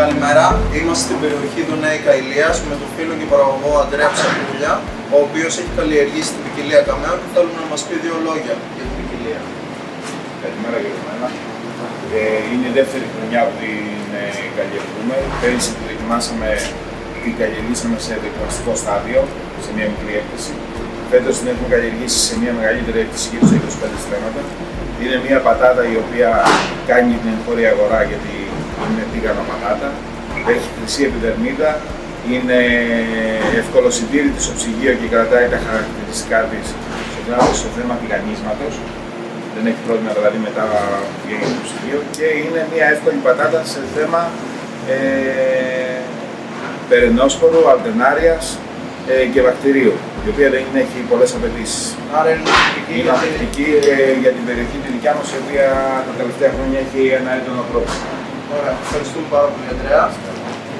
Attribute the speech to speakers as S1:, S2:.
S1: Καλημέρα, είμαστε στην περιοχή Δουναίικα Ηλίας με τον φίλο και παραγωγό Αντρέα Ψακούλια, ο οποίος έχει καλλιεργήσει την ποικιλία καμέων και θέλουμε να μας πει δύο λόγια για την ποικιλία.
S2: Καλημέρα και εμένα. Είναι η δεύτερη χρονιά που την καλλιεργούμε. Πέρυσι τη δοκιμάσαμε, την καλλιεργήσαμε σε δοκιμαστικό στάδιο, σε μια μικρή έκθεση. Φέτος την έχουμε καλλιεργήσει σε μια μεγαλύτερη έκθεση, γύρω στα 25 στρέμματα. Είναι μια πατάτα η οποία κάνει την εγχώρια αγορά γιατί είναι τίγανο πατάτα. Έχει χρυσή επιδερμίδα, είναι ευκολοσυντήρητη στο ψυγείο και κρατάει τα χαρακτηριστικά της στο θέμα τηγανίσματος. Δεν έχει πρόβλημα δηλαδή μετά βγαίνει το ψυγείο και είναι μια εύκολη πατάτα σε θέμα περαινόσπορου, αλτενάριας και βακτηρίου, η οποία δεν έχει πολλές απαιτήσεις.
S1: Άρα είναι
S2: απαιτητική για την περιοχή τη δικιά μας, η οποία τα τελευταία χρόνια έχει ένα έντονο πρόβλημα.
S1: Ωραία, ευχαριστούμε πάρα πολύ, Αντρέα.